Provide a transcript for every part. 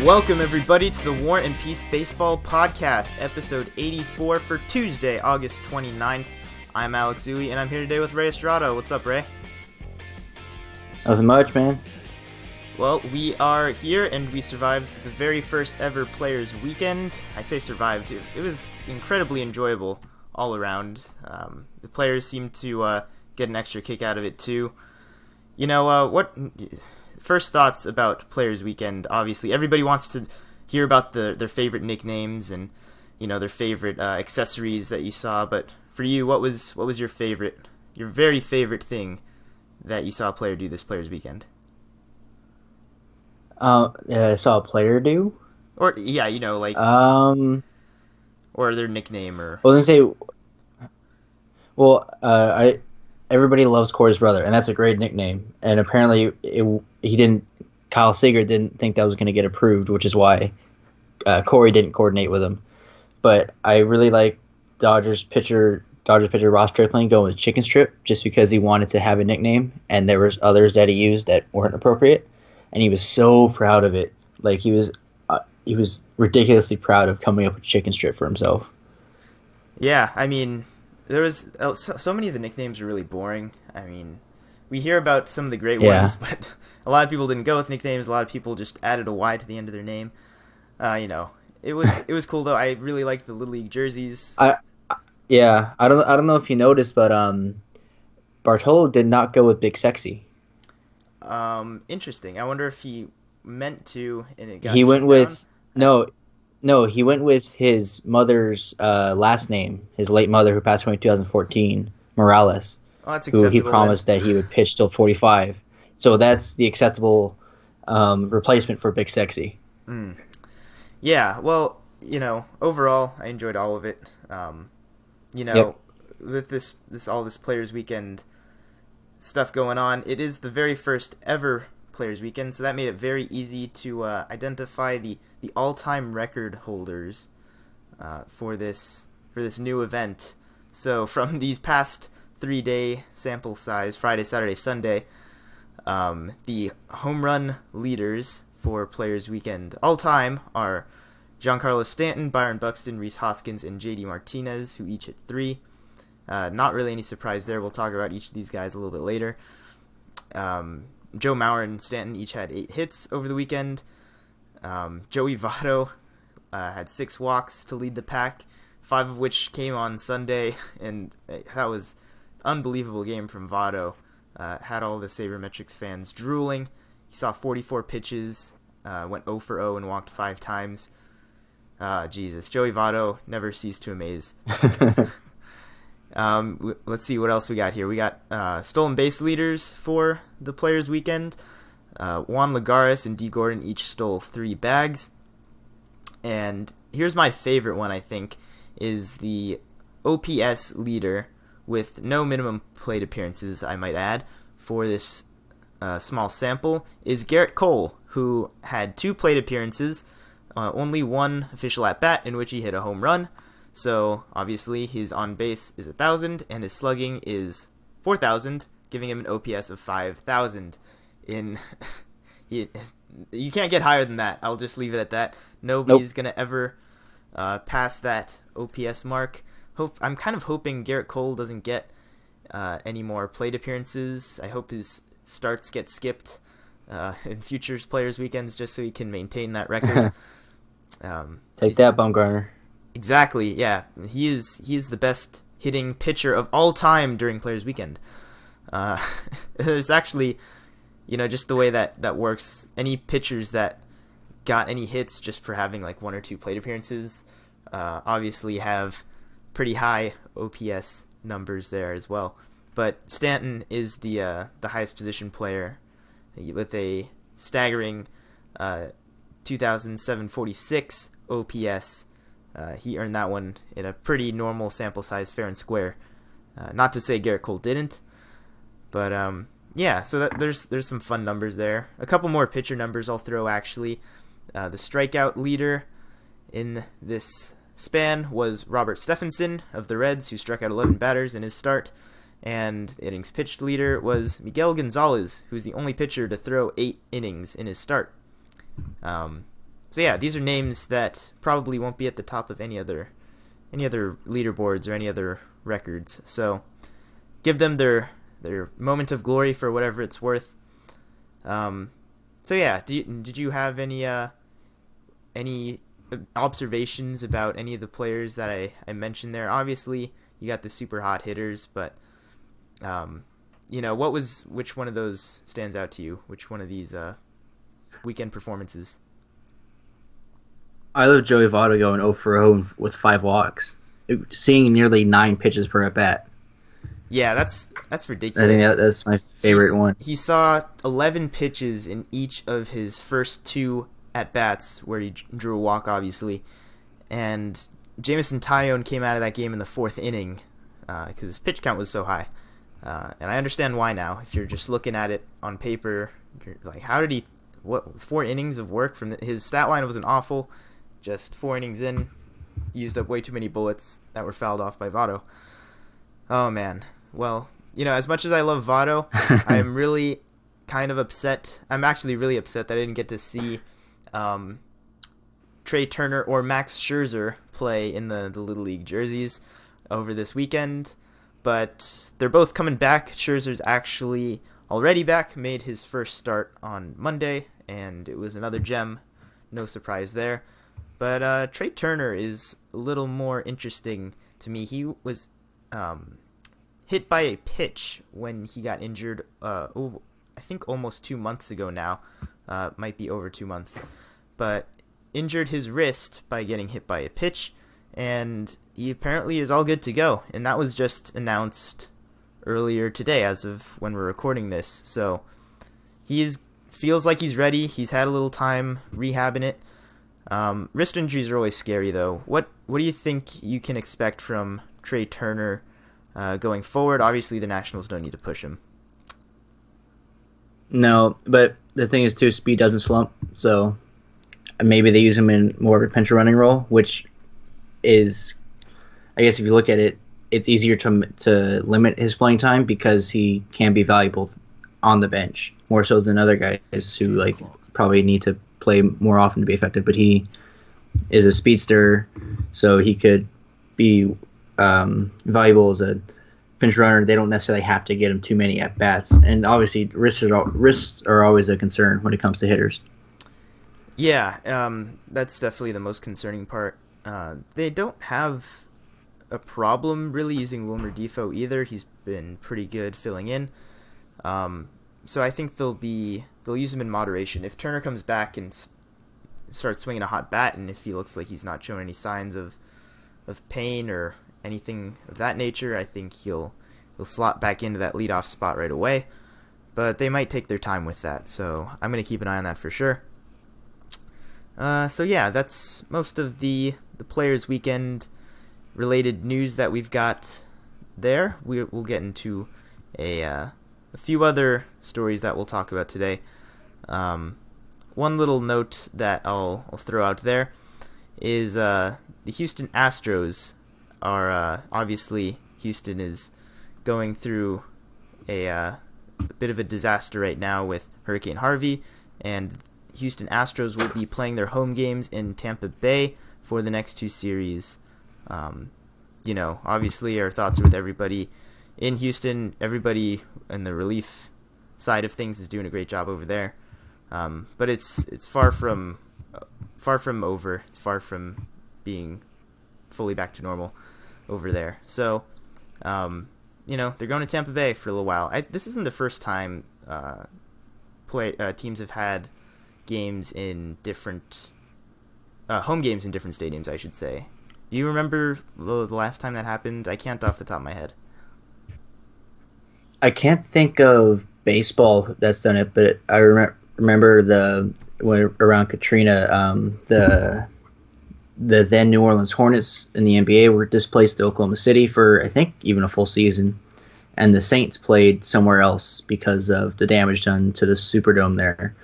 Welcome, everybody, to the War and Peace Baseball Podcast, episode 84 for Tuesday, August 29th. I'm Alex Zui, and I'm here today with Ray Estrada. What's up, Ray? Nothing much, man. Well, we are here, and we survived the very first ever Players Weekend. I say survived. It was incredibly enjoyable all around. The players seemed to get an extra kick out of it, too. You know, what... First thoughts about Players Weekend. Obviously, everybody wants to hear about their favorite nicknames and, you know, their favorite accessories that you saw. But for you, what was your very favorite thing that you saw a player do this Players Weekend? I saw a player do? Or, yeah, you know, like... Or their nickname, or... I was going to say... Everybody loves Corey's brother, and that's a great nickname. And apparently, Kyle Seager didn't think that was going to get approved, which is why Corey didn't coordinate with him. But I really like Dodgers pitcher Ross Stripling going with Chicken Strip, just because he wanted to have a nickname, and there was others that he used that weren't appropriate, and he was so proud of it. Like he was ridiculously proud of coming up with Chicken Strip for himself. Yeah, I mean. There was so many of the nicknames are really boring. I mean, we hear about some of the great ones, but a lot of people didn't go with nicknames. A lot of people just added a Y to the end of their name. You know, it was cool though. I really liked the Little League jerseys. I don't know if you noticed, but Bartolo did not go with Big Sexy. Interesting. I wonder if he meant to, and it got. He went with No, he went with his mother's last name, his late mother who passed away in 2014, Morales, who he promised that he would pitch till 45. So that's the acceptable replacement for Big Sexy. Mm. Yeah, well, you know, overall, I enjoyed all of it. You know, with this Players Weekend stuff going on, it is the very first ever Players Weekend, so that made it very easy to identify the all-time record holders for this new event. So from these past 3-day sample size, Friday, Saturday, Sunday, the home run leaders for Players Weekend all-time are Giancarlo Stanton, Byron Buxton, Rhys Hoskins, and JD Martinez, who each hit 3. Not really any surprise there. We'll talk about each of these guys a little bit later. Joe Mauer and Stanton each had 8 hits over the weekend. Joey Votto had 6 walks to lead the pack, 5 of which came on Sunday, and that was an unbelievable game from Votto. Had all the Sabermetrics fans drooling. He saw 44 pitches, went 0 for 0 and walked 5 times. Jesus, Joey Votto never ceased to amaze. Let's see what else we got here. We got stolen base leaders for the Players Weekend. Juan Lagares and D. Gordon each stole 3 bags. And here's my favorite one, I think, is the OPS leader with no minimum plate appearances, I might add, for this small sample, is Garrett Cole, who had 2 plate appearances, only 1 official at-bat in which he hit a home run. So, obviously, his on-base is 1,000, and his slugging is 4,000, giving him an OPS of 5,000. You can't get higher than that. I'll just leave it at that. Nobody's going to ever pass that OPS mark. I'm kind of hoping Garrett Cole doesn't get any more plate appearances. I hope his starts get skipped in future Players Weekends just so he can maintain that record. Take that, Bumgarner. Exactly, yeah. He is the best hitting pitcher of all time during Players Weekend. There's actually, you know, just the way that works, any pitchers that got any hits just for having like 1 or 2 plate appearances obviously have pretty high OPS numbers there as well. But Stanton is the highest position player with a staggering 2,746 OPS. He earned that one in a pretty normal sample size, fair and square. Not to say Garrett Cole didn't, but yeah. So there's some fun numbers there. A couple more pitcher numbers I'll throw actually. The strikeout leader in this span was Robert Stephenson of the Reds, who struck out 11 batters in his start. And the innings pitched leader was Miguel Gonzalez, who's the only pitcher to throw 8 innings in his start. So yeah, these are names that probably won't be at the top of any other leaderboards or any other records. So give them their moment of glory for whatever it's worth. So yeah, did you have any observations about any of the players that I mentioned there? Obviously, you got the super hot hitters, but which one of those stands out to you? Which one of these weekend performances? I love Joey Votto going 0 for 0 with 5 walks, seeing nearly 9 pitches per at bat. Yeah, that's ridiculous. I think that's my favorite one. He saw 11 pitches in each of his first 2 at-bats, where he drew a walk, obviously. And Jameson Taillon came out of that game in the 4th inning because his pitch count was so high. And I understand why now. If you're just looking at it on paper, you're like, how did he... 4 innings of work from his stat line wasn't awful. Just 4 innings in, used up way too many bullets that were fouled off by Votto. Oh, man. Well, as much as I love Votto, I'm really kind of upset. I'm actually really upset that I didn't get to see Trey Turner or Max Scherzer play in the Little League jerseys over this weekend. But they're both coming back. Scherzer's actually already back, made his first start on Monday, and it was another gem. No surprise there. But Trey Turner is a little more interesting to me. He was hit by a pitch when he got injured, I think almost 2 months ago now. Might be over 2 months. But injured his wrist by getting hit by a pitch, and he apparently is all good to go. And that was just announced earlier today as of when we're recording this. So feels like he's ready. He's had a little time rehabbing it. Wrist injuries are always scary, though. What do you think you can expect from Trey Turner going forward? Obviously, the Nationals don't need to push him. No, but the thing is, too, speed doesn't slump, so maybe they use him in more of a pinch running role, which is, I guess if you look at it, it's easier to limit his playing time because he can be valuable on the bench, more so than other guys who probably need to play more often to be effective, but he is a speedster, so he could be valuable as a pinch runner. They don't necessarily have to get him too many at bats, and obviously risks are always a concern when it comes to hitters. Yeah, that's definitely the most concerning part. They don't have a problem really using Wilmer Difo either. He's been pretty good filling in. So I think they'll use him in moderation. If Turner comes back and starts swinging a hot bat, and if he looks like he's not showing any signs of pain or anything of that nature, I think he'll slot back into that leadoff spot right away. But they might take their time with that, so I'm going to keep an eye on that for sure. So yeah, that's most of the Players Weekend related news that we've got there. We'll get into a few other stories that we'll talk about today. One little note that I'll throw out there is the Houston Astros are obviously, Houston is going through a bit of a disaster right now with Hurricane Harvey, and Houston Astros will be playing their home games in Tampa Bay for the next 2 series. Obviously our thoughts are with everybody in Houston. Everybody in the relief side of things is doing a great job over there. But it's far from over. It's far from being fully back to normal over there. So, they're going to Tampa Bay for a little while. This isn't the first time teams have had games in different home games in different stadiums, I should say. Do you remember the last time that happened? I can't off the top of my head. I can't think of baseball that's done it, but I remember when around Katrina, the then New Orleans Hornets in the NBA were displaced to Oklahoma City for, I think, even a full season, and the Saints played somewhere else because of the damage done to the Superdome there.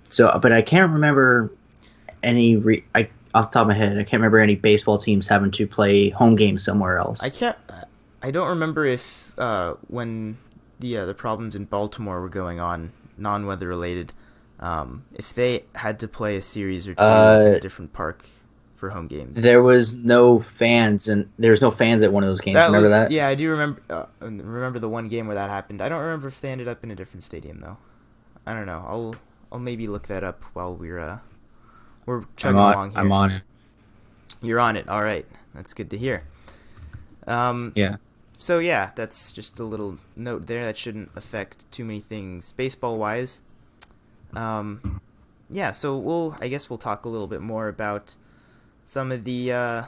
So, but I can't remember any off the top of my head. I can't remember any baseball teams having to play home games somewhere else. I don't remember if when the problems in Baltimore were going on, non-weather related, if they had to play a series or two in a different park for home games. There was no fans, and there was no fans at one of those games. Remember that? Yeah, I do remember the one game where that happened. I don't remember if they ended up in a different stadium though. I don't know. I'll maybe look that up while we're chugging along here. I'm on it. You're on it. All right, that's good to hear. Yeah. So yeah, that's just a little note there. That shouldn't affect too many things baseball wise. Yeah, so I guess we'll talk a little bit more about some of the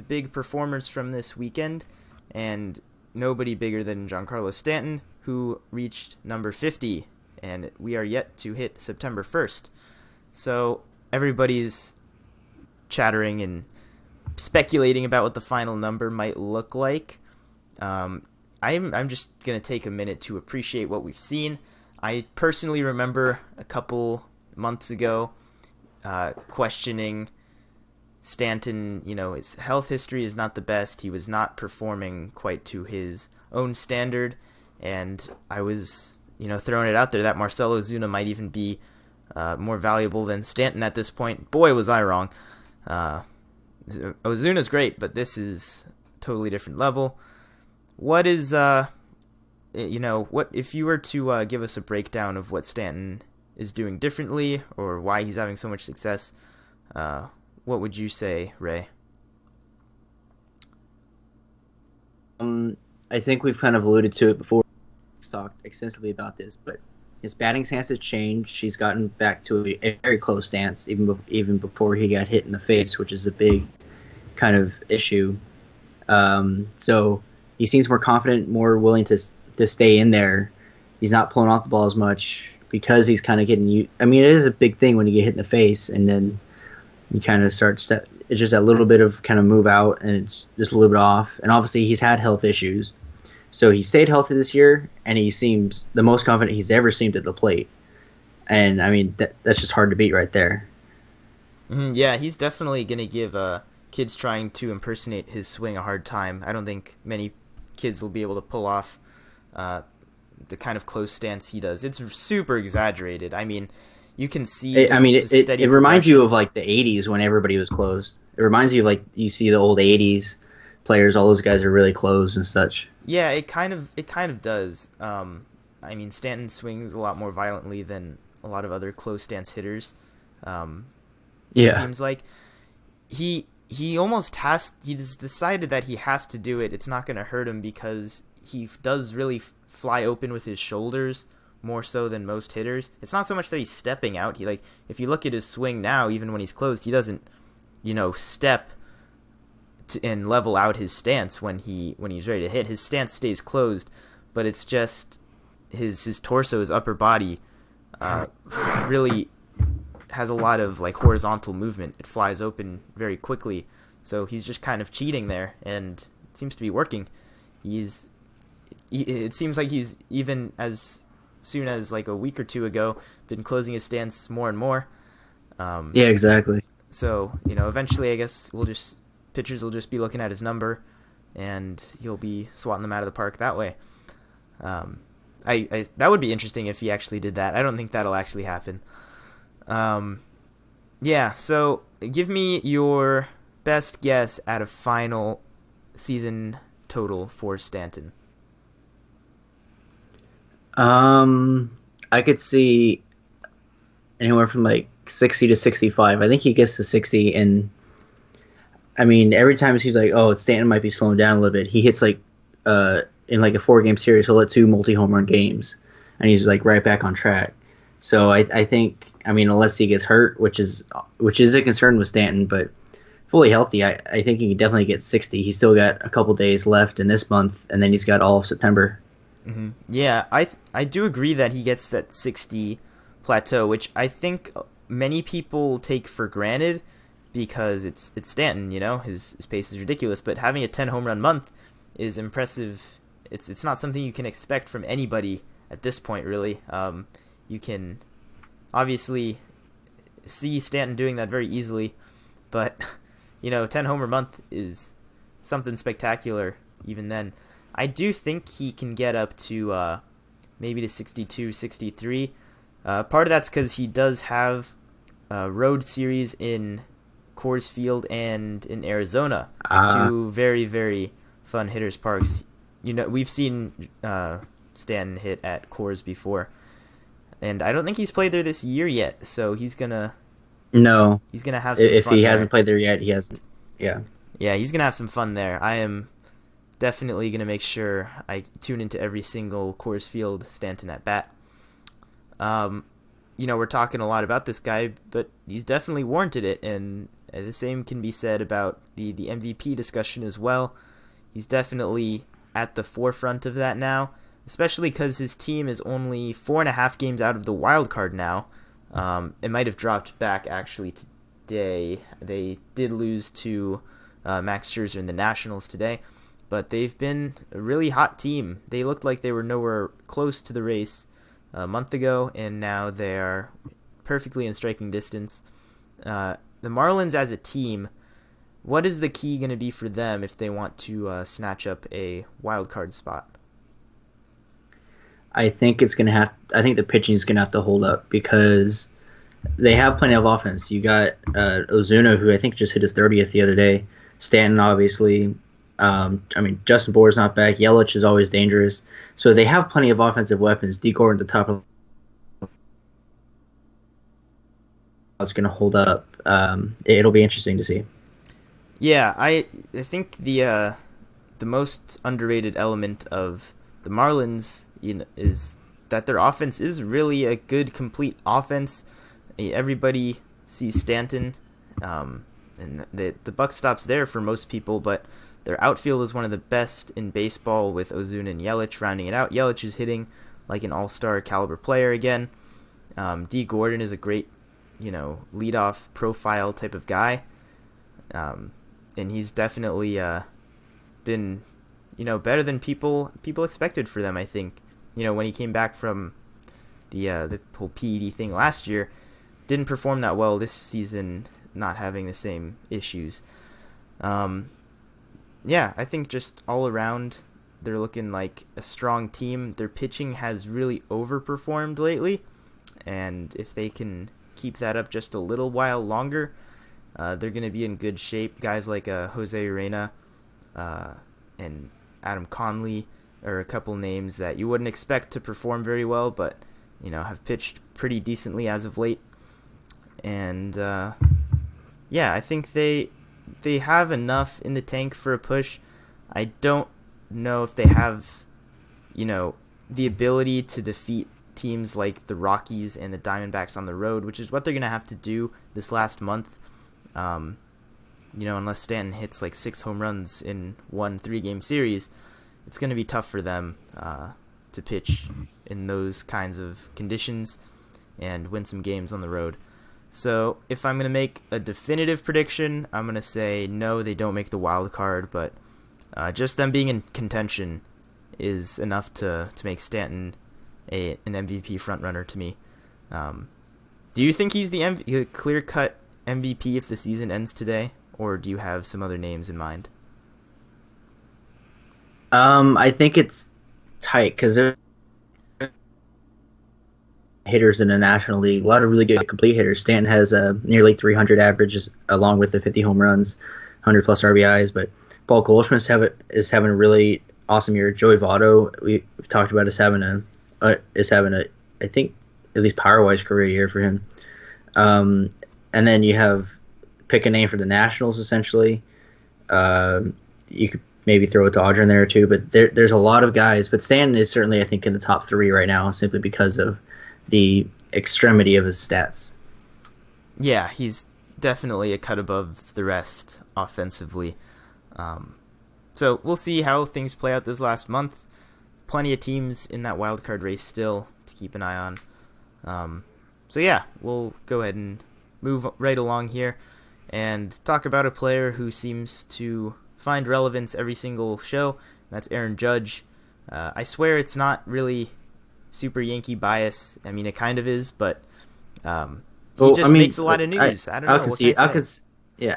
big performers from this weekend, and nobody bigger than Giancarlo Stanton, who reached number 50, and we are yet to hit September 1st. So everybody's chattering and speculating about what the final number might look like. I'm just gonna take a minute to appreciate what we've seen. I personally remember a couple months ago questioning Stanton. His health history is not the best. He was not performing quite to his own standard, and I was throwing it out there that Marcell Ozuna might even be more valuable than Stanton at this point. Boy, was I wrong. Ozuna's great, but this is a totally different level. What is what if you were to give us a breakdown of what Stanton is doing differently or why he's having so much success? What would you say, Ray? I think we've kind of alluded to it before. We've talked extensively about this, but his batting stance has changed. He's gotten back to a very close stance, even before he got hit in the face, which is a big kind of issue. So he seems more confident, more willing to stay in there. He's not pulling off the ball as much because he's kind of getting you. I mean, it is a big thing when you get hit in the face, and then you kind of it's just a little bit of kind of move out, and it's just a little bit off. And obviously, he's had health issues. So he stayed healthy this year, and he seems the most confident he's ever seemed at the plate. And, I mean, that's just hard to beat right there. Yeah, he's definitely going to give kids trying to impersonate his swing a hard time. I don't think many kids will be able to pull off the kind of close stance he does. It's super exaggerated. I mean, you can see it reminds you of, like, the 80s when everybody was closed. It reminds you of, like, you see the old 80s players, all those guys are really closed and such. Yeah, it kind of does. I mean, Stanton swings a lot more violently than a lot of other close stance hitters. It seems like he just decided that he has to do it. It's not going to hurt him because he does really fly open with his shoulders more so than most hitters. It's not so much that he's stepping out. If you look at his swing now, even when he's closed, he doesn't, step and level out his stance when he's ready to hit. His stance stays closed, but it's just his torso, his upper body, really has a lot of like horizontal movement. It flies open very quickly, so he's just kind of cheating there, and it seems to be working. It seems like he's even as soon as like a week or two ago been closing his stance more and more. Yeah, exactly. So eventually, I guess pitchers will just be looking at his number, and he'll be swatting them out of the park that way. That would be interesting if he actually did that. I don't think that'll actually happen. Yeah, so give me your best guess at a final season total for Stanton. I could see anywhere from like 60 to 65. I think he gets to 60, and I mean, every time it seems like, Stanton might be slowing down a little bit, he hits like in like a 4-game series, he'll hit 2 multi-home run games, and he's like right back on track. So I think, I mean, unless he gets hurt, which is a concern with Stanton, but fully healthy, I think he can definitely get 60. He's still got a couple days left in this month, and then he's got all of September. Mm-hmm. Yeah, I do agree that he gets that 60 plateau, which I think many people take for granted because it's Stanton, his pace is ridiculous, but having a 10 home run month is impressive. It's not something you can expect from anybody at this point, really. You can obviously see Stanton doing that very easily, but 10 homer month is something spectacular even then. I do think he can get up to maybe to 62, 63. Part of that's because he does have a road series in Coors Field and in Arizona, two very, very fun hitters parks. We've seen Stanton hit at Coors before, and I don't think he's played there this year yet. So he's gonna have some if fun he there. hasn't played there yet, he hasn't. Yeah, he's gonna have some fun there. I am definitely gonna make sure I tune into every single Coors Field Stanton at bat. We're talking a lot about this guy, but he's definitely warranted it, and the same can be said about the MVP discussion as well. He's definitely at the forefront of that now, especially because his team is only 4.5 games out of the wild card now. It might have dropped back actually today. They did lose to Max Scherzer in the Nationals today, but they've been a really hot team. They looked like they were nowhere close to the race a month ago, and now they are perfectly in striking distance. The Marlins as a team, what is the key going to be for them if they want to snatch up a wild card spot? I think the pitching is gonna have to hold up because they have plenty of offense. You got Ozuna, who I think just hit his 30th the other day. Stanton, obviously. Justin Bour's not back. Yelich is always dangerous. So they have plenty of offensive weapons. D. Gordon at the top of it's going to hold up. It'll be interesting to see. Yeah, I think the most underrated element of the Marlins is that their offense is really a good, complete offense. Everybody sees Stanton, and the buck stops there for most people, but their outfield is one of the best in baseball with Ozuna and Yelich rounding it out. Yelich is hitting like an all-star caliber player again. D. Gordon is a great, leadoff profile type of guy. And he's definitely been, better than people expected for them, I think. When he came back from the whole PED thing last year, didn't perform that well this season, not having the same issues. I think just all around, they're looking like a strong team. Their pitching has really overperformed lately, and if they can keep that up just a little while longer, they're going to be in good shape. Guys like Jose Urena and Adam Conley are a couple names that you wouldn't expect to perform very well, but have pitched pretty decently as of late. And I think they have enough in the tank for a push. I don't know if they have, the ability to defeat teams like the Rockies and the Diamondbacks on the road, which is what they're going to have to do this last month. Unless Stanton hits like 6 home runs in one 3-game series, it's going to be tough for them to pitch in those kinds of conditions and win some games on the road. So if I'm going to make a definitive prediction, I'm going to say no, they don't make the wild card, but just them being in contention is enough to make Stanton an MVP frontrunner to me. Do you think he's the clear-cut MVP if the season ends today, or do you have some other names in mind? I think it's tight because there are hitters in the National League, a lot of really good complete hitters. Stanton has nearly 300 averages along with the 50 home runs, 100-plus RBIs, but Paul Goldschmidt is having a really awesome year. Joey Votto, we've talked about, is having a I think at least power-wise career year for him. And then you have pick a name for the Nationals essentially. You could maybe throw a Dodger in there too, but there's a lot of guys. But Stanton is certainly, I think, in the top 3 right now simply because of the extremity of his stats. Yeah, he's definitely a cut above the rest offensively. So we'll see how things play out this last month. Plenty of teams in that wild card race still to keep an eye on. We'll go ahead and move right along here and talk about a player who seems to find relevance every single show. That's Aaron Judge. I swear it's not really super Yankee bias. I mean, it kind of is, but he makes a lot of news. I don't know.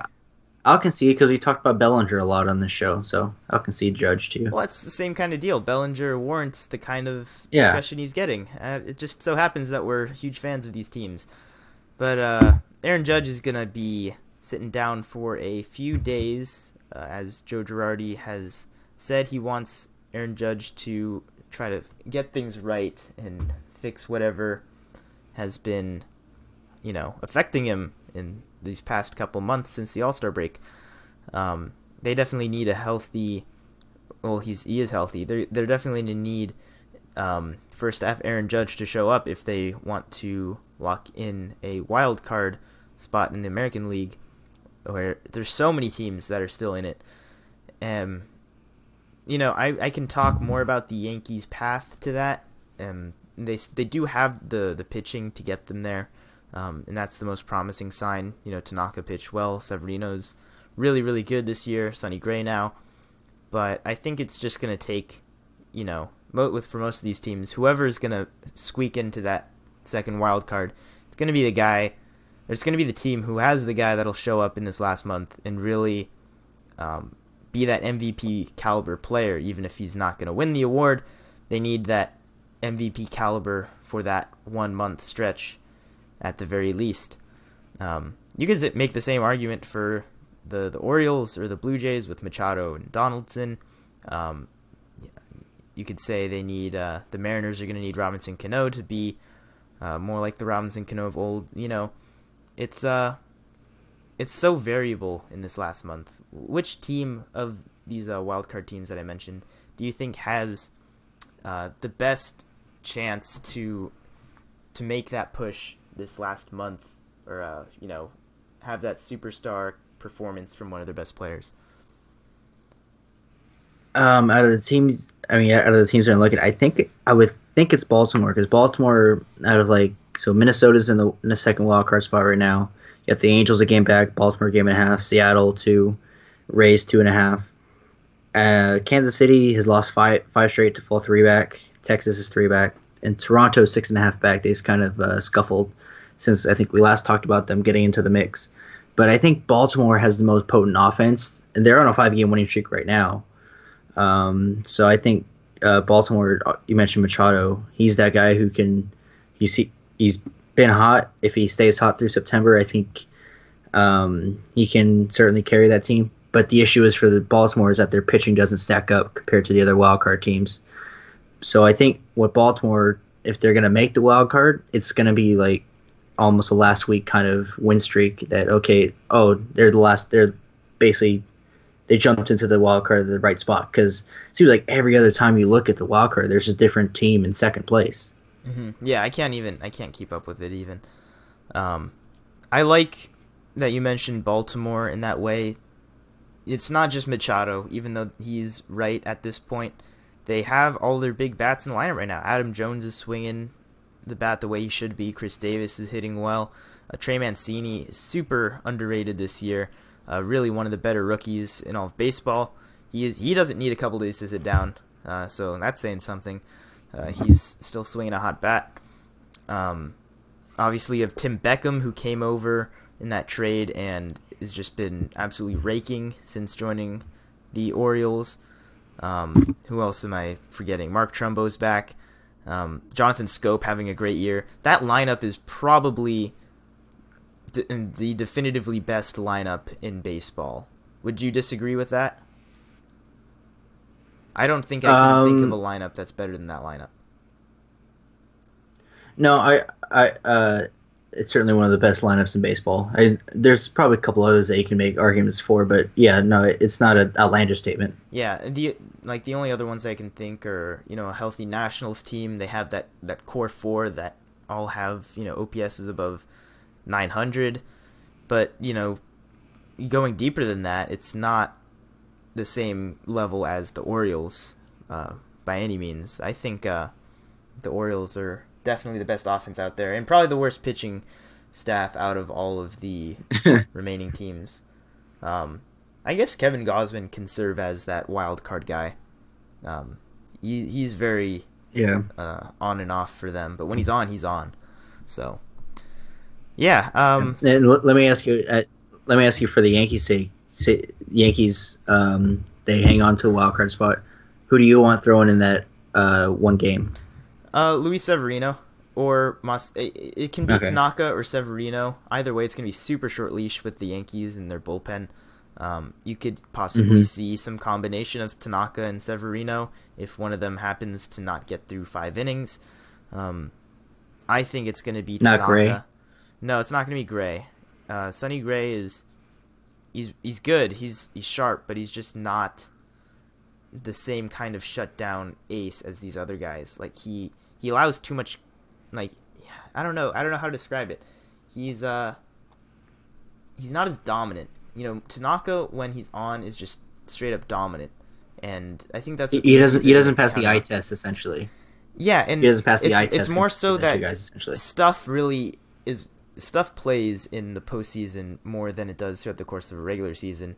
I'll concede because we talked about Bellinger a lot on this show, so I'll concede Judge too. Well, it's the same kind of deal. Bellinger warrants the kind of Yeah. discussion he's getting. It just so happens that we're huge fans of these teams. But Aaron Judge is going to be sitting down for a few days, as Joe Girardi has said. He wants Aaron Judge to try to get things right and fix whatever has been, affecting him in these past couple months since the All-Star break. They definitely need a healthy. Well, he is healthy. They're definitely going to need first half Aaron Judge to show up if they want to lock in a wild card spot in the American League, where there's so many teams that are still in it. I can talk more about the Yankees' path to that. They do have the pitching to get them there, and that's the most promising sign. Tanaka pitched well. Severino's really, really good this year. Sonny Gray now. But I think it's just going to take, for most of these teams, whoever is going to squeak into that second wild card, it's going to be the guy, or it's going to be the team who has the guy that'll show up in this last month and really be that MVP caliber player. Even if he's not going to win the award, they need that MVP caliber for that 1 month stretch at the very least. You could make the same argument for the Orioles or the Blue Jays with Machado and Donaldson. You could say they need the Mariners are going to need Robinson Cano to be more like the Robinson Cano of old. It's so variable in this last month. Which team of these wildcard teams that I mentioned do you think has the best chance to make that push this last month, or have that superstar performance from one of their best players? Out of the teams I'm looking, I would think it's Baltimore, because Baltimore, Minnesota's in the second wild card spot right now. You got the Angels a game back, Baltimore a game and a half, Seattle 2, Rays 2.5. Kansas City has lost five straight to fall 3 back. Texas is 3 back, and Toronto 6.5 back. They've kind of scuffled since I think we last talked about them getting into the mix. But I think Baltimore has the most potent offense, and they're on a 5-game winning streak right now. So I think Baltimore. You mentioned Machado. He's that guy who can. He's been hot. If he stays hot through September, I think he can certainly carry that team. But the issue is for the Baltimore is that their pitching doesn't stack up compared to the other wild card teams. So I think with Baltimore, if they're going to make the wild card, it's going to be like almost a last week kind of win streak that, they're basically, they jumped into the wild card at the right spot, because it seems like every other time you look at the wild card, there's a different team in second place. Mm-hmm. Yeah, I can't keep up with it even. I like that you mentioned Baltimore in that way. It's not just Machado, even though he's right at this point. They have all their big bats in the lineup right now. Adam Jones is swinging the bat the way he should be. Chris Davis is hitting well. Trey Mancini is super underrated this year. Really one of the better rookies in all of baseball. He doesn't need a couple days to sit down, so that's saying something. He's still swinging a hot bat. Obviously, you have Tim Beckham, who came over in that trade and has just been absolutely raking since joining the Orioles. Who else am I forgetting? Mark Trumbo's back. Jonathan Scope having a great year. That lineup is probably the definitively best lineup in baseball. Would you disagree with that? I don't think I can think of a lineup that's better than that lineup. No, it's certainly one of the best lineups in baseball. There's probably a couple others that you can make arguments for, but yeah, no, it's not an outlandish statement. Yeah, the only other ones I can think are, a healthy Nationals team. They have that core 4 that all have, OPS is above 900, but, going deeper than that, it's not the same level as the Orioles by any means. I think the Orioles are definitely the best offense out there, and probably the worst pitching staff out of all of the remaining teams. I guess Kevin Gausman can serve as that wild card guy. He's very on and off for them, but when he's on, he's on. So, yeah. And let me ask you for the Yankees' sake. say Yankees, they hang on to a wild card spot. Who do you want throwing in that one game? Luis Severino or it can be Okay. Tanaka or Severino. Either way, it's going to be super short leash with the Yankees and their bullpen. You could possibly see some combination of Tanaka and Severino if one of them happens to not get through 5 innings. I think it's going to be Tanaka. Not Gray? No, it's not going to be Gray. Sonny Gray he's good. He's sharp, but he's just not the same kind of shutdown ace as these other guys. Like he allows too much. Like I don't know how to describe it. He's not as dominant. Tanaka when he's on is just straight up dominant, and I think that's what He doesn't pass the eye test essentially. Yeah, and he doesn't pass the eye test. It's more so that guys, essentially. Stuff plays in the postseason more than it does throughout the course of a regular season,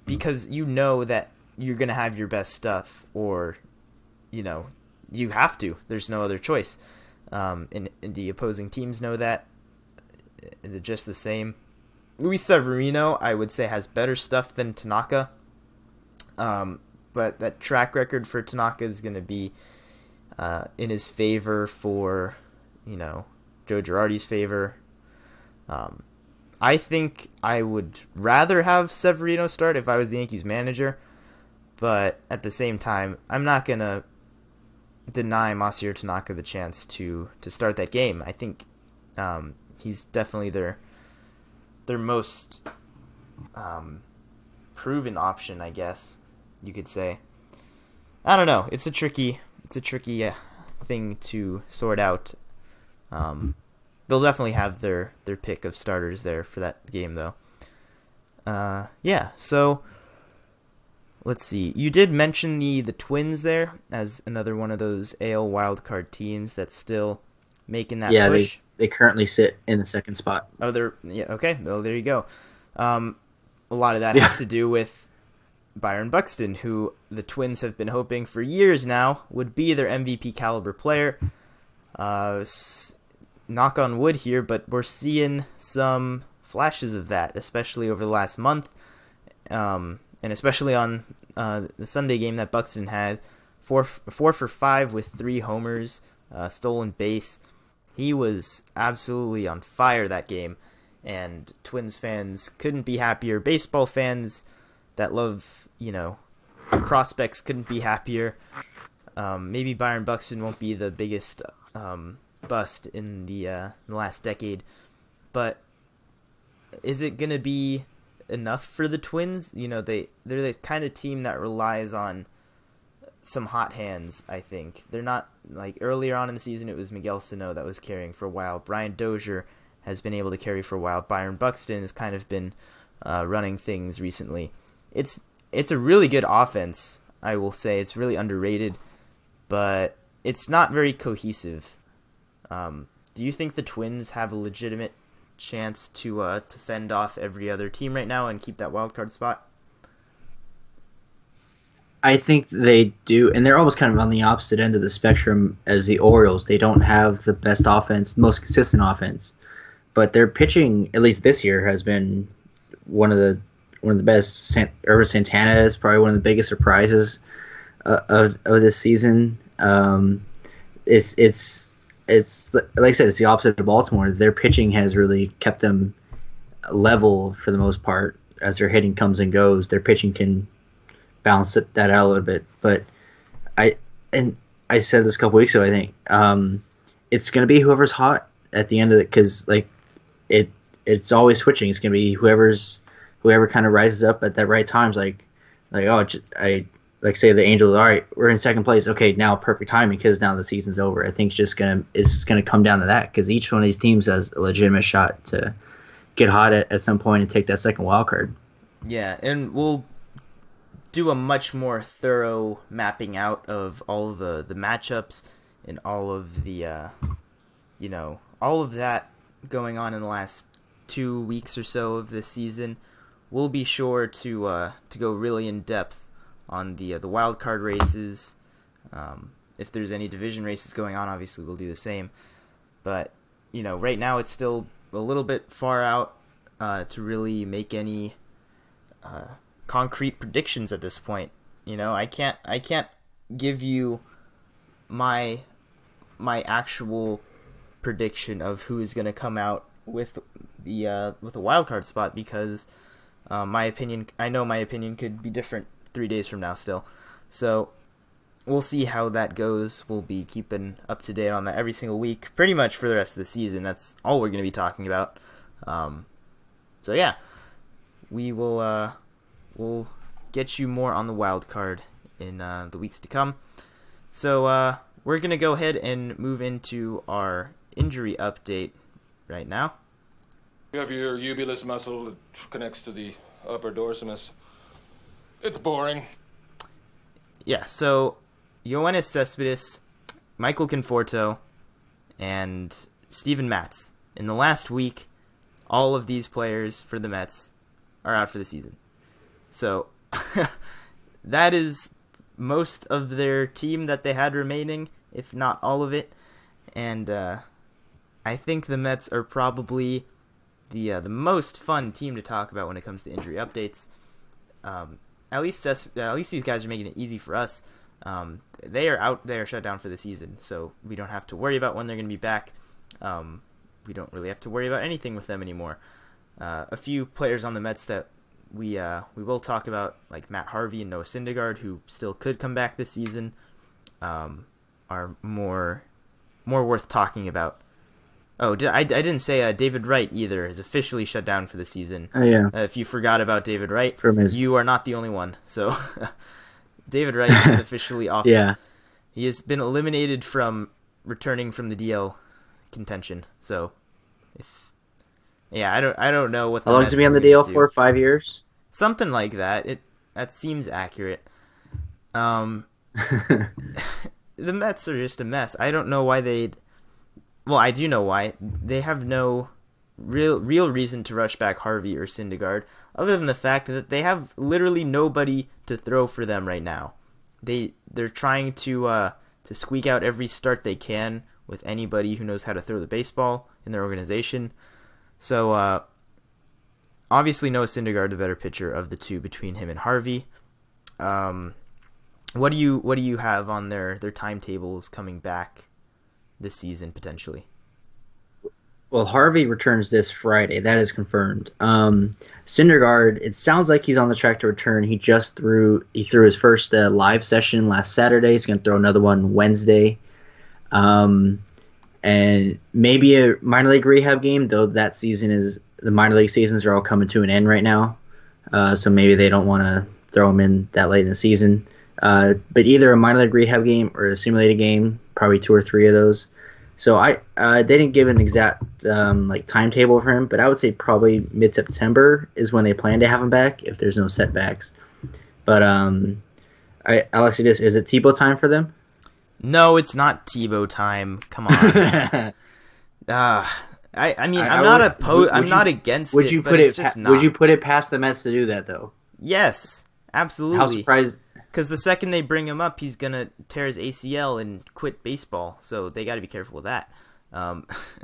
because you know that you're gonna have your best stuff, or you have to. There's no other choice. And the opposing teams know that. They're just the same. Luis Severino, I would say, has better stuff than Tanaka. But that track record for Tanaka is going to be in his favor for, Joe Girardi's favor. I think I would rather have Severino start if I was the Yankees manager. But at the same time, I'm not going to deny Masahiro Tanaka the chance to start that game. I think he's definitely their most proven option, I guess you could say. I don't know. It's a tricky thing to sort out. They'll definitely have their pick of starters there for that game, though. So let's see. You did mention the Twins there as another one of those AL wildcard teams that's still making that push. Yeah, they currently sit in the second spot. Oh, okay. Well, there you go. A lot of that has to do with Byron Buxton, who the Twins have been hoping for years now would be their MVP caliber player. Knock on wood here, but we're seeing some flashes of that, especially over the last month, and especially on the Sunday game that Buxton had. 4 for 5 with 3 homers, stolen base. He was absolutely on fire that game, and Twins fans couldn't be happier. Baseball fans that love, prospects couldn't be happier. Maybe Byron Buxton won't be the biggest bust in the last decade, but is it going to be enough for the Twins? They're the kind of team that relies on some hot hands, I think. They're not, like, earlier on in the season, it was Miguel Sano that was carrying for a while. Brian Dozier has been able to carry for a while. Byron Buxton has kind of been running things recently. It's a really good offense, I will say. It's really underrated, but it's not very cohesive. Do you think the Twins have a legitimate chance to fend off every other team right now and keep that wild card spot? I think they do, and they're almost kind of on the opposite end of the spectrum as the Orioles. They don't have the best offense, most consistent offense, but their pitching, at least this year, has been one of the best. Ervin Santana is probably one of the biggest surprises of this season. It's like I said, it's the opposite of Baltimore. Their pitching has really kept them level for the most part. As their hitting comes and goes, their pitching can balance that out a little bit. But I said this a couple weeks ago. I think it's going to be whoever's hot at the end of it, because it's always switching. It's going to be whoever kind of rises up at that right times. Say the Angels. All right, we're in second place. Okay, now perfect timing because now the season's over. I think it's gonna come down to that, because each one of these teams has a legitimate shot to get hot at some point and take that second wild card. Yeah, and we'll do a much more thorough mapping out of all the matchups and all of the all of that going on in the last 2 weeks or so of this season. We'll be sure to go really in depth on the wild card races. If there's any division races going on, obviously we'll do the same. But right now it's still a little bit far out to really make any concrete predictions at this point. I can't give you my actual prediction of who is going to come out with a wild card spot, because I know my opinion could be different 3 days from now still. So we'll see how that goes. We'll be keeping up to date on that every single week, pretty much for the rest of the season. That's all we're going to be talking about. So yeah, we'll get you more on the wild card in the weeks to come. So we're going to go ahead and move into our injury update right now. You have your ubulus muscle that connects to the upper dorsimus. It's boring. Yeah, so Yoenis Cespedes, Michael Conforto, and Steven Matz. In the last week, all of these players for the Mets are out for the season. So that is most of their team that they had remaining, if not all of it. And I think the Mets are probably the most fun team to talk about when it comes to injury updates. At least these guys are making it easy for us. They are out. They are shut down for the season, so we don't have to worry about when they're going to be back. We don't really have to worry about anything with them anymore. A few players on the Mets that we will talk about, like Matt Harvey and Noah Syndergaard, who still could come back this season, are more worth talking about. Oh, I didn't say David Wright either is officially shut down for the season. Oh, yeah. If you forgot about David Wright, you are not the only one. So David Wright is officially off. Yeah. He has been eliminated from returning from the DL contention. So I don't know what. How long has he been on the DL for? 5 years? Something like that. That seems accurate. The Mets are just a mess. I don't know why they'd. Well, I do know why. They have no real reason to rush back Harvey or Syndergaard, other than the fact that they have literally nobody to throw for them right now. They're trying to squeak out every start they can with anybody who knows how to throw the baseball in their organization. So obviously Noah Syndergaard the better pitcher of the two between him and Harvey. What do you have on their timetables coming back this season potentially? Well, Harvey returns this Friday. That is confirmed. Syndergaard, it sounds like he's on the track to return. He threw his first live session last Saturday. He's going to throw another one Wednesday. And maybe a minor league rehab game, though the minor league seasons are all coming to an end right now. So maybe they don't want to throw him in that late in the season. But either a minor league rehab game or a simulated game, probably 2 or 3 of those. So they didn't give an exact timetable for him, but I would say probably mid-September is when they plan to have him back if there's no setbacks. But I'll ask you this: is it Tebow time for them? No, it's not Tebow time. Come on. I'm not against it. Would you put it past the Mets to do that though? Yes, absolutely. How surprised? Because the second they bring him up, he's going to tear his ACL and quit baseball. So they got to be careful with that.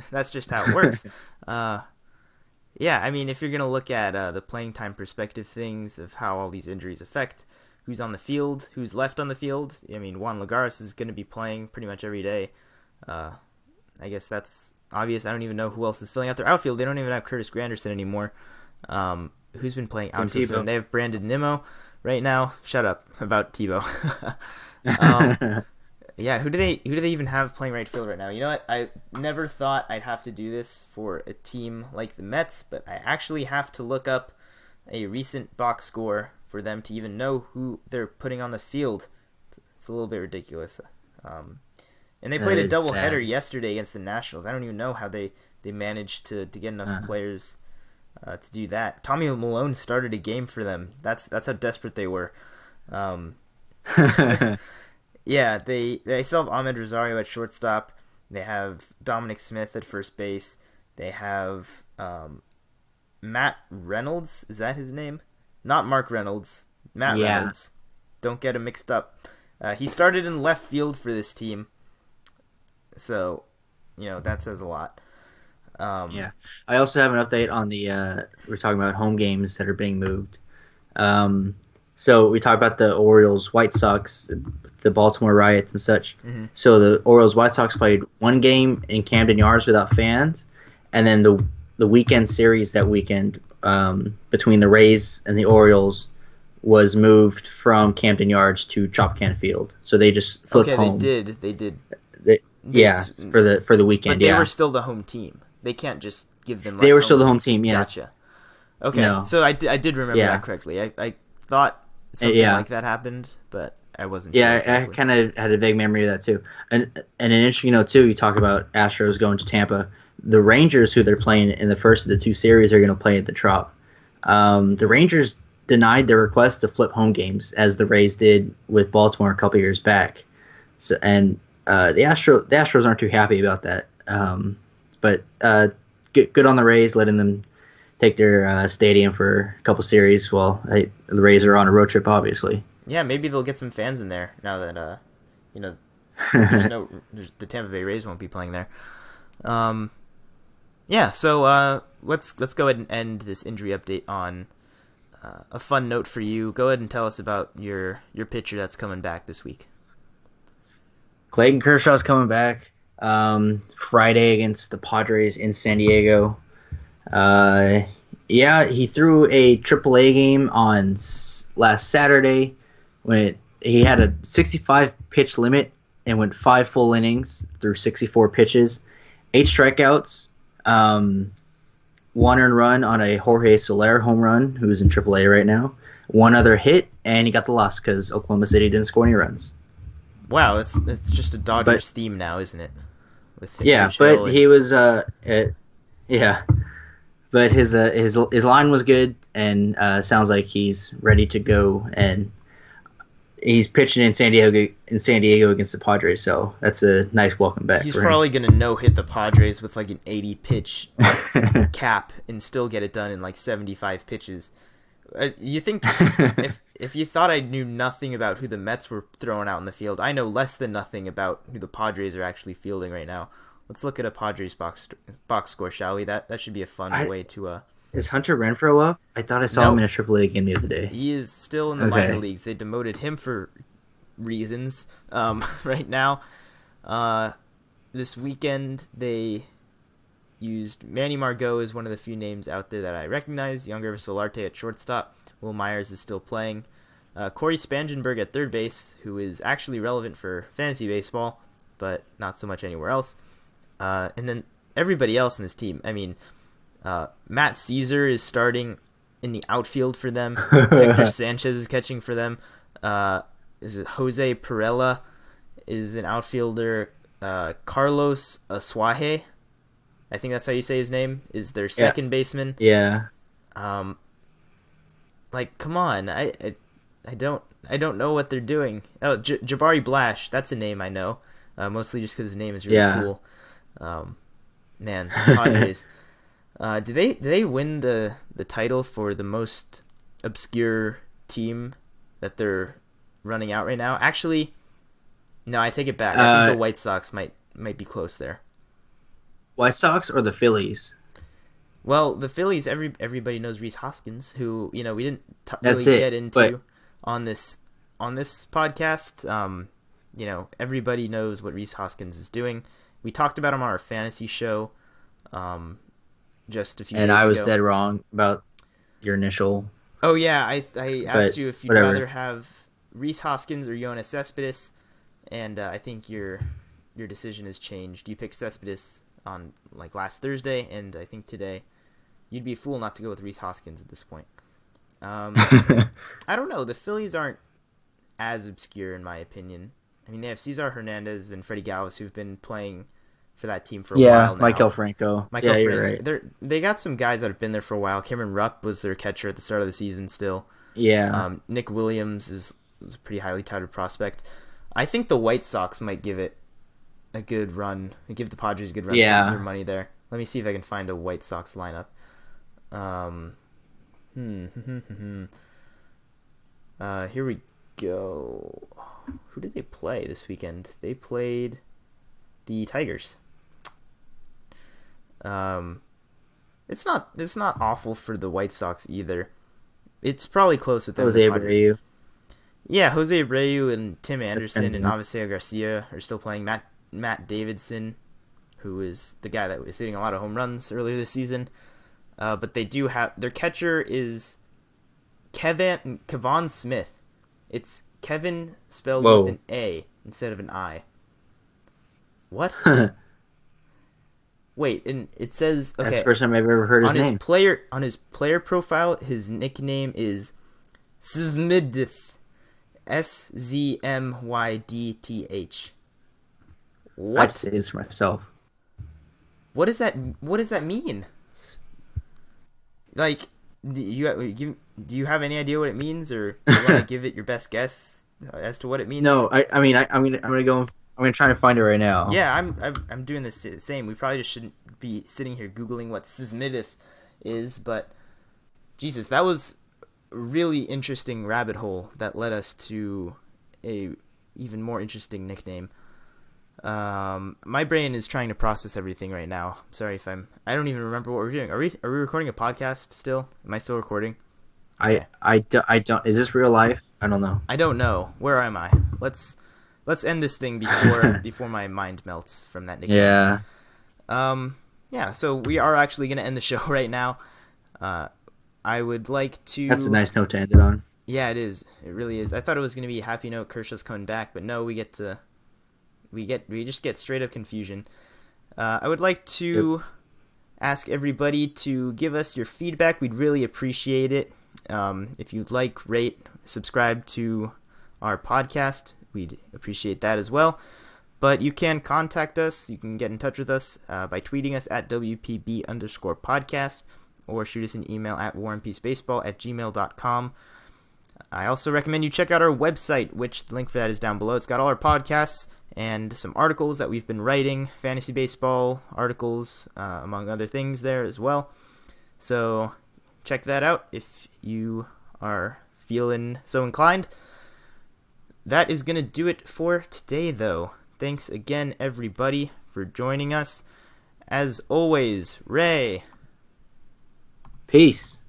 That's just how it works. Yeah, I mean, if you're going to look at the playing time perspective things of how all these injuries affect who's on the field, who's left on the field, I mean, Juan Lagares is going to be playing pretty much every day. I guess that's obvious. I don't even know who else is filling out their outfield. They don't even have Curtis Granderson anymore. Who's been playing outfield for them? They have Brandon Nimmo right now. Shut up about Tebow. Yeah, who do they even have playing right field right now? You know what? I never thought I'd have to do this for a team like the Mets, but I actually have to look up a recent box score for them to even know who they're putting on the field. It's a little bit ridiculous. And they played a doubleheader yesterday against the Nationals. I don't even know how they managed to get enough players to do that. Tommy Malone started a game for them. That's how desperate they were. Yeah, they still have Ahmed Rosario at shortstop. They have Dominic Smith at first base. They have Matt Reynolds. Is that his name? Not Mark Reynolds. Matt Reynolds. Don't get him mixed up. He started in left field for this team. So, that says a lot. Yeah. I also have an update on the we're talking about home games that are being moved. So we talked about the Orioles, White Sox, the Baltimore riots and such. Mm-hmm. So the Orioles, White Sox played one game in Camden Yards without fans, and then the weekend series that weekend between the Rays and the Orioles was moved from Camden Yards to Tropicana Field. So they just flipped home. They did. For the weekend. But they were still the home team. They can't just give them. They were still the home team. Yes. Gotcha. Okay, No. so I did remember that correctly. I thought something like that happened, but I wasn't. Yeah, sure exactly. I kind of had a vague memory of that too. And an interesting note too, you talk about Astros going to Tampa. The Rangers, who they're playing in the first of the two series, are going to play at the Trop. The Rangers denied their request to flip home games, as the Rays did with Baltimore a couple years back. So, and the Astros aren't too happy about that. But good on the Rays, letting them take their stadium for a couple series while the Rays are on a road trip, obviously. Yeah, maybe they'll get some fans in there now that the Tampa Bay Rays won't be playing there. Yeah, so let's go ahead and end this injury update on a fun note for you. Go ahead and tell us about your pitcher that's coming back this week. Clayton Kershaw's coming back Friday against the Padres in San Diego. He threw a AAA game on last Saturday when he had a 65 pitch limit and went 5 full innings through 64 pitches, 8 strikeouts, 1 earned run on a Jorge Soler home run, who's in AAA right now, 1 other hit, and he got the loss because Oklahoma City didn't score any runs. Wow, that's just a Dodgers theme now, isn't it? But he was but his line was good, and sounds like he's ready to go, and he's pitching in San Diego against the Padres, so that's a nice welcome back. He's for probably him. gonna no-hit the Padres with like an 80 pitch cap and still get it done in like 75 pitches. You think if you thought I knew nothing about who the Mets were throwing out in the field, I know less than nothing about who the Padres are actually fielding right now. Let's look at a Padres box score, shall we? That should be a fun way to. Is Hunter Renfroe up? I thought I saw him in a AAA game the other day. He is still in the minor leagues. They demoted him for reasons. Right now, this weekend they used Manny Margot as one of the few names out there that I recognize. Younger Solarte at shortstop. Will Myers is still playing. Corey Spangenberg at third base, who is actually relevant for fantasy baseball, but not so much anywhere else. And then everybody else in this team. I mean, Matt Caesar is starting in the outfield for them. Hector Sanchez is catching for them. Is it Jose Perella is an outfielder. Carlos Asuaje, I think that's how you say his name, is their second baseman. Yeah. Like, come on, I don't know what they're doing. Oh, Jabari Blash, that's a name I know. Mostly just because his name is really cool. Man, Padres. Do they win the title for the most obscure team that they're running out right now? Actually, no, I take it back. I think the White Sox might be close there. White Sox or the Phillies? Well, the Phillies, everybody knows Rhys Hoskins, who we didn't really get into on this podcast. Everybody knows what Rhys Hoskins is doing. We talked about him on our fantasy show just a few days ago. And I was dead wrong about your initial... Oh, yeah, I asked you if you'd rather have Rhys Hoskins or Yoenis Cespedes, and I think your decision has changed. You picked Cespedes on last Thursday, and I think today you'd be a fool not to go with Rhys Hoskins at this point. I don't know. The Phillies aren't as obscure in my opinion. I mean, they have Cesar Hernandez and Freddie Galvis who've been playing for that team for a while now. Michael Franco. You're right. They got some guys that have been there for a while. Cameron Rupp was their catcher at the start of the season still. Yeah. Nick Williams is a pretty highly touted prospect. I think the White Sox might give it a good run. Give the Padres a good run for their money there. Let me see if I can find a White Sox lineup. Here we go. Who did they play this weekend? They played the Tigers. It's not awful for the White Sox either. It's probably close with them. Jose Abreu. Yeah, Jose Abreu and Tim Anderson and Stanton. Avisail Garcia are still playing. Matt Davidson, who is the guy that was hitting a lot of home runs earlier this season. But they do have... Their catcher is Kevon Smith. It's Kevin spelled with an A instead of an I. What? Wait, and it says... Okay, that's the first time I've ever heard his name. On his player profile, his nickname is Szmydth. Szmydth. What? I'd say this for myself. What does that mean? Like, do you have any idea what it means, or do you want to give it your best guess as to what it means? No, I'm gonna try to find it right now. Yeah, I'm doing the same. We probably just shouldn't be sitting here googling what Szmydth is, but Jesus, that was a really interesting rabbit hole that led us to a even more interesting nickname. My brain is trying to process everything right now. Sorry if I don't even remember what we're doing. Are we recording a podcast still? Am I still recording? I don't. Is this real life? I don't know. I don't know. Where am I? Let's end this thing before my mind melts from that nickname. Yeah. Yeah. So we are actually going to end the show right now. I would like to. That's a nice note to end it on. Yeah, it is. It really is. I thought it was going to be a happy note. Kershaw's coming back, but no, we just get straight up confusion. I would like to ask everybody to give us your feedback. We'd really appreciate it. If you'd like, rate, subscribe to our podcast. We'd appreciate that as well. But you can contact us. You can get in touch with us by tweeting us at WPB_podcast or shoot us an email at warandpeacebaseball@gmail.com. I also recommend you check out our website, which the link for that is down below. It's got all our podcasts and some articles that we've been writing, fantasy baseball articles, among other things there as well. So check that out if you are feeling so inclined. That is going to do it for today, though. Thanks again, everybody, for joining us. As always, Ray. Peace.